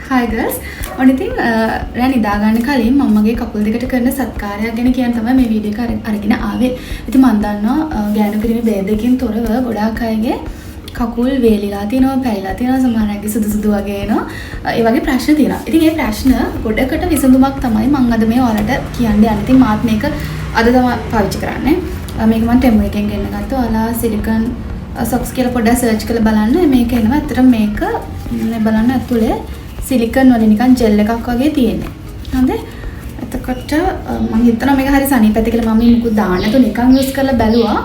Hi girls. ඔන්න ඉතින් රෑ නිදා ගන්න කලින් මම්මගේ කකුල් දෙකට කරන සත්කාරයක් ගැන කියන්න තමයි මේ වීඩියෝ එක අරගෙන ආවේ. ඉතින් මම දන්නවා ගෑනු පිරිමි ભેදකින් තොරව ගොඩාක් අයගේ කකුල් වේලිලා තියෙනවා, පැලිලා තියෙනවා, සමහර අයගේ සුදු සුදු වගේ එනවා. ඒ වගේ ප්‍රශ්න තියෙනවා. ඉතින් මේ ප්‍රශ්න ගොඩකට විසඳුමක් තමයි මම අද මේ ඔයාලට කියන්න යන්නේ. ඉතින් මාත් මේක අද තමයි පාවිච්චි කරන්නේ. මේක මම ටෙමු එකෙන් ගෙන්න ගත්තා. ඔයාලා සිලිකන් සොක්ස් කියලා පොඩ්ඩක් සර්ච් කරලා බලන්න. මේක එනවා. ඇත්තට මේක බලන්න ඇතුලේ සිලිකන් වල නිකන් ජෙල් එකක් වගේ තියෙන්නේ. හරිද? එතකොට මම හිතනවා මේක හරි සනීප ඇති කියලා. මම මුකුත් දාන්න නැතුව නිකන් යූස් කරලා බැලුවා.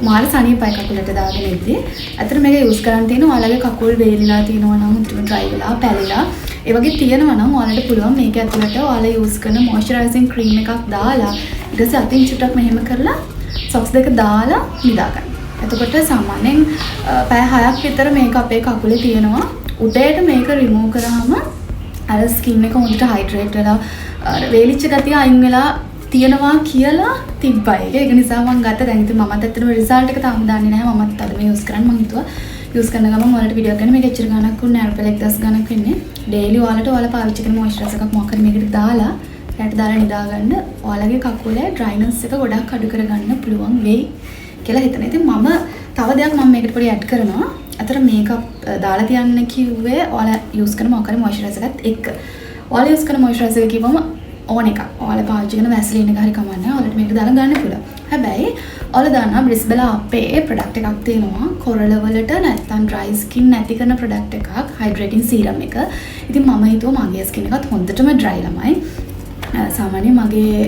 මාර සනීපයි කකුලට දාගෙන ඉද්දි. ඇත්තට මේක යූස් කරන් තියෙනවා. ඔයාලගේ කකුල් වේලිලා තියෙනවා නම් මුතුම ඩ්‍රයි වෙලා පැලිලා ඒ වගේ තියෙනවා නම් ඔයාලට පුළුවන් මේක ඇතුළට ඔයාලා යූස් කරන මොයිස්චරයිසින් ක්‍රීම් එකක් දාලා ඊට පස්සේ අතින් චුට්ටක් මෙහෙම කරලා සොක්ස් දෙක දාලා නිදා ගන්න. එතකොට සාමාන්‍යයෙන් පැය 6ක් විතර මේක අපේ කකුලේ තියෙනවා. උදේට මේක රිමූව් කරාම අර ස්කින් එක හොඳට හයිඩ්‍රේට් වෙලා වේලිච්ච ගතිය අයින් වෙලා තියෙනවා කියලා තිබ්බයි. ඒක නිසා මම ගත්ත. දැන් ඉතින් මමත් ඇත්තටම රිසල්ට් එක තාම දන්නේ නැහැ. මමත් අද මේ යූස් කරන්නේ. මම හිතුවා යූස් කරන ගමන් ඔයාලට වීඩියෝ ගන්න මේක එච්චර ගණක් වුණේ නැහැ. රුපියල් 1000 ගණක් වෙන්නේ. ඩේලි ඔයාලා පාවිච්චි කරන මොයිස්චරයිසර් එකක් මොකක් හරි මේකට දාලා රැට දාලා නිදා ගන්න ඔයාලගේ කකුලේ ඩ්‍රයිනස් එක ගොඩක් අඩු කරගන්න පුළුවන් වෙයි කියලා හිතනවා. ඉතින් මම තව දෙයක් මම මේකට පොඩි ඇඩ් කරනවා. අතර මේකප් දාලා තියන්න කිව්වේ ඔයාලා යූස් කරන මොකක් හරි මොයිස්චරයිසර් එකත් එක්ක. ඔයාලා යූස් කරන මොයිස්චරයිසර් එක කිව්වම ඕන එකක්. ඔයාලා පාවිච්චි කරන වැස්ලින් එක හරි කමන්නේ. ඔයාලට මේක දාලා ගන්න පුළුවන්. හැබැයි ඔයාලා දන්නා බ්‍රිස්බෙලා අපේ ප්‍රොඩක්ට් එකක් තියෙනවා. කොරළ වලට නැත්තම් ඩ්‍රයි ස්කින් නැති කරන ප්‍රොඩක්ට් එකක්. හයිඩ්‍රේටින් සීරම් එක. ඉතින් මම හිතුවා මගේ ස්කින් එකත් හොඳටම ඩ්‍රයි ළමයි. සාමාන්‍යයෙන් මගේ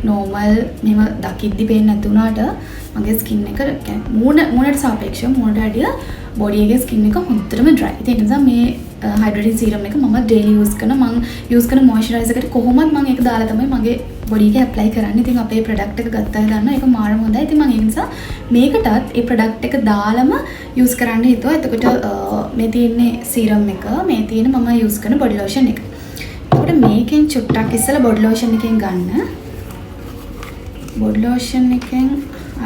නෝමල් මෙම දකිද්දි පේන්නේ නැති වුණාට මගේ ස්කින් එක මූණට සාපේක්ෂව මූණට වැඩිය බොඩි එකේ ස්කින් එක හොඳටම ඩ්‍රයි. ඒ නිසා මේ හයිඩ්‍රේටින් සීරම් එක මම ඩේලි යූස් කරන මම යූස් කරන මොයිස්චරයිසර් එකට කොහොමද මම ඒක දාලා තමයි මගේ බොඩි එකේ ඇප්ලයි කරන්නේ. ඉතින් අපේ ප්‍රොඩක්ට් එක ගත්තා දන්නවා ඒක මාරම හොඳයි. ඉතින් මම ඒ නිසා මේකටත් ඒ ප්‍රොඩක්ට් එක දාලම යූස් කරන්න හිතුවා. එතකොට මේ තියෙන්නේ සීරම් එක, මේ තියෙන මම යූස් කරන බොඩි ලෝෂන් එක. එතකොට මේකෙන් චුට්ටක් ඉස්සලා බොඩි ලෝෂන් එකෙන් ගන්න. බොඩි ලෝෂන් එකෙන්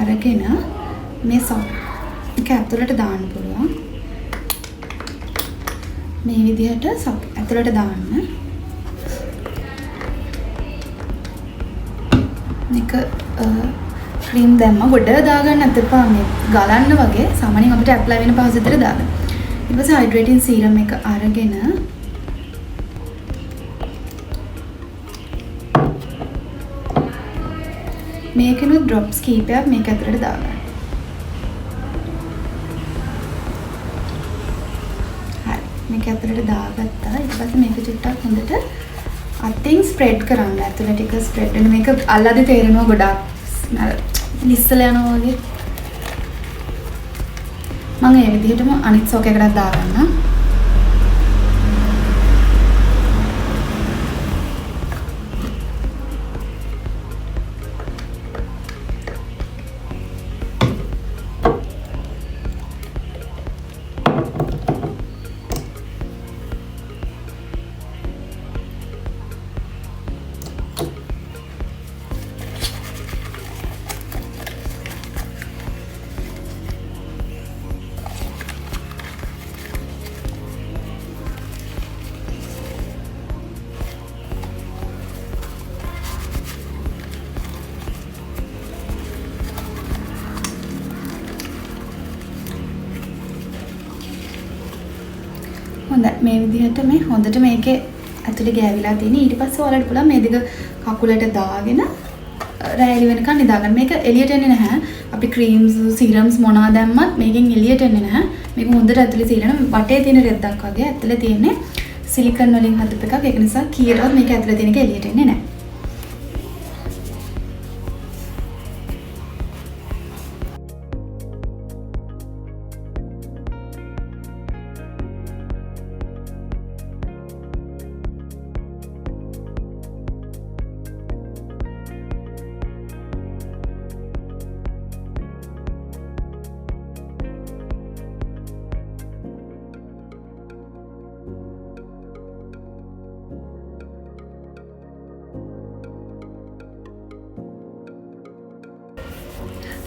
අරගෙන මේ සොක් එක ඇතුළට දාන්න පුළුවන්. මේ විදිහට සොක් ඇතුළට දාන්න. මේක ක්‍රීම් දැම්ම ගොඩ දාගන්න නැත්නම් මේ ගලන්න වගේ සාමාන්‍යයෙන් අපිට ඇප්ලයි වෙන පහසු විතර දාගන්න. ඊට පස්සේ හයිඩ්‍රේටින් සීරම් එක අරගෙන මේකෙනුත් ඩ්‍රොප්ස් කීපයක් මේක ඇතුළට දාගන්න. හරි. මේක ඇතුළට දාගත්තා. ඊට පස්සේ මේක චුට්ටක් හොඳට අතින් ස්ප්‍රෙඩ් කරන්න. ඇතුළට ටික ස්ප්‍රෙඩ් වෙන මේක අල්ලද්දි තේරෙනවා ගොඩක් ලිස්සලා යනවා වගේ. මම මේ විදිහටම අනිත් සොක් එකකට දාගන්නම්. හොඳයි මේ විදිහට මේ හොඳට මේකේ ඇතුලේ ගෑවිලා තියෙන. ඊට පස්සේ ඔයාලට පුළුවන් මේ දෙක කකුලට දාගෙන රැලි වෙනකන් නිදා ගන්න. මේක එළියට එන්නේ නැහැ. අපි ක්‍රීම්ස් සීරම්ස් මොනවා දැම්මත් මේකෙන් එළියට එන්නේ නැහැ. මේක හොඳට ඇතුලේ සීරන වටේ තියෙන රෙද්දක් වගේ ඇතුලේ තියෙන්නේ සිලිකන් වලින් හදපු එකක්. ඒක නිසා කීරවත් මේක ඇතුලේ තියෙන එක එළියට එන්නේ නැහැ.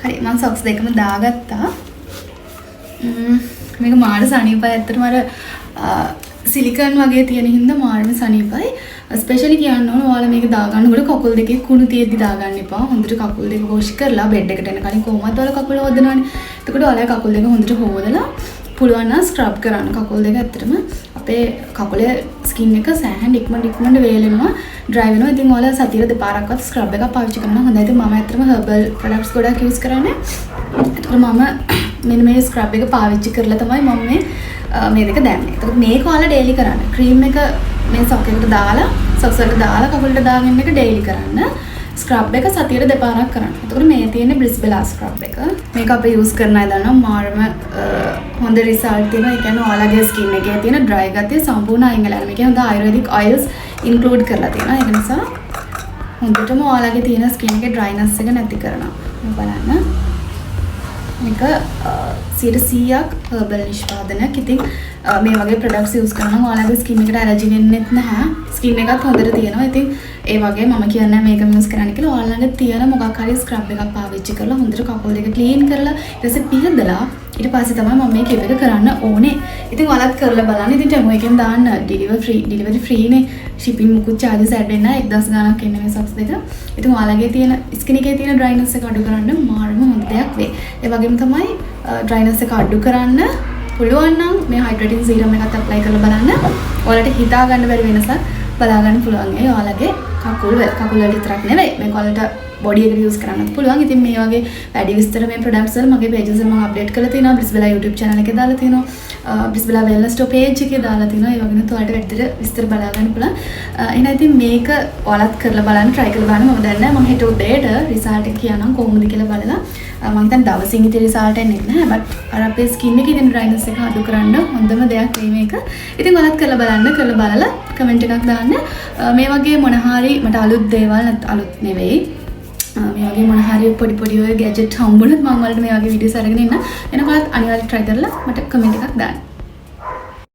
හරි මම සොක්ස් දෙකම දාගත්තා. මේක මාර සනීපයි. ඇත්තටම අර සිලිකන් වගේ තියෙන හින්දා මාර්ම සනීපයි. ස්පෙෂලි කියන්න ඕන ඔයාලා මේක දාගන්නකොට කකුල් දෙකේ කුණු තියෙද්දි දාගන්න එපා. හොඳට කකුල් දෙක වොෂ් කරලා බෙඩ් එකට එන කලින් කොහොමද ඔයාලා කකුල හොදනවනේ. එතකොට ඔයාලා කකුල් දෙක හොඳට හොදලා පුළුවන් නම් ස්ක්‍රබ් කරන්න කකුල් දෙක ඇත්තටම අපේ කකුලේ ස්කින් එක සෑහෙන ඉක්මනට වේලෙනවා ඩ්‍රයි වෙනවා. ඉතින් ඔයාලා සතියේ දෙපාරක්වත් ස්ක්‍රබ් එකක් පාවිච්චි කරනවා හොඳයි. ඉතින් මම ඇත්තටම හර්බල් ප්‍රොඩක්ට්ස් ගොඩක් යූස් කරන්නේ. ඒකට මම මෙන්න මේ ස්ක්‍රබ් එක පාවිච්චි කරලා තමයි මම මේ දෙක දැම්මේ. ඒකට මේක ඔයාලා ඩේලි කරන්න. ක්‍රීම් එක මේ සොක් එකට දාලා සොක්ස් එකට දාලා කකුලට දාගෙන එක ඩේලි කරන්න. ස්ක්‍රබ් එක සතියට දෙපාරක් කරන්න. එතකොට මේ තියෙන්නේ බ්‍රිස්බෙලා ස්ක්‍රබ් එක. මේක අපි යූස් කරන අය දන්නවා මාරම හොඳ රිසල්ට් තියෙනවා. ඒ කියන්නේ ඔයාලගේ ස්කින් එකේ තියෙන ඩ්‍රයි ගතිය සම්පූර්ණ අයින් වෙලා යනවා. මේකේ හොඳ ආයුර්වේදික් ඔයිල්ස් ඉන්ක්ලූඩ් කරලා තියෙනවා. ඒක නිසා හොඳටම ඔයාලගේ තියෙන ස්කින් එකේ ඩ්‍රයිනස් එක නැති කරනවා. බලන්න. මේක 100%ක් හර්බල් නිෂ්පාදනයක්. ඉතින් මේ වගේ ප්‍රොඩක්ට්ස් යූස් කරනවා ඔයාලගේ ස්කින් එකට ඇලර්ජි වෙන්නෙත් නැහැ. ස්කින් එකත් හොඳට තියෙනවා. ඉතින් ඒ වගේ මම කියන්නේ මේක යූස් කරන්න කියලා ඔයාලගේ තියෙන මොකක් හරි ස්ක්‍රබ් එකක් පාවිච්චි කරලා හොඳට කකුල් දෙක ක්ලීන් කරලා ඊට පස්සේ පිහදලා ඊට පස්සේ තමයි මම මේ කිප් එක කරන්න ඕනේ. ඉතින් ඔයාලත් කරලා බලන්න. ඉතින් ටෙමෝ එකෙන් දාන්න ඩෙලිවරි ෆ්‍රීනේ. shipping මුකුත් charges add වෙන්නේ නැහැ. 1000 ගණක් එන්නේ මේ socks දෙක. ඉතින් ඔයාලගේ තියෙන ස්කින් එකේ තියෙන dryness එක අඩු කරන්න මාරම හොඳ දෙයක් වෙයි. ඒ වගේම තමයි dryness එක අඩු කරන්න පුළුවන් නම් මේ hydrating serum එකත් apply කරලා බලන්න. ඔයාලට හිතා ගන්න බැරි වෙනසක් බලා ගන්න පුළුවන්. ඒ ඔයාලගේ කකුල් වල විතරක් නෙවෙයි මේක ඔයාලට බොඩි එකට යූස් කරන්නත් පුළුවන්. ඉතින් මේ වගේ වැඩි විස්තර මේ ප්‍රොඩක්ට්ස් වල මගේ pages වල මම අප්ඩේට් කරලා තියෙනවා. බ්‍රිස්බෙලා YouTube channel එකේ දාලා තියෙනවා. බ්‍රිස්බෙලා wellness store page එකේ දාලා තියෙනවා. ඒ වගේම ඔයාලට වැඩිට විස්තර බලා ගන්න පුළුවන්. එහෙනම් ඉතින් මේක ඔයාලත් කරලා බලන්න try කරලා බලන්න. මම දන්නේ නැහැ මම හෙට උදේට result එක කියනම් කොහොමද කියලා බලලා මම හිතන්නේ දවසින් ඉතින් result එන්නේ නැහැ. but අර අපේ skin එකේ තියෙන dryness එක අඩු කරන්න හොඳම දෙයක් වෙයි මේක. ඉතින් ඔයාලත් කරලා බලලා comment එකක් දාන්න. මේ වගේ මොන හරි මට අලුත් දේවල් අලුත් නෙවෙයි මේ වගේ මොන හරි පොඩි ඔය ගැජට් හම්බුනොත් මම වලට මේ වගේ වීඩියෝස් අරගෙන ඉන්න. එනකොටත් අනිවාර්යයෙන් try කරලා මට comment එකක් දාන්න.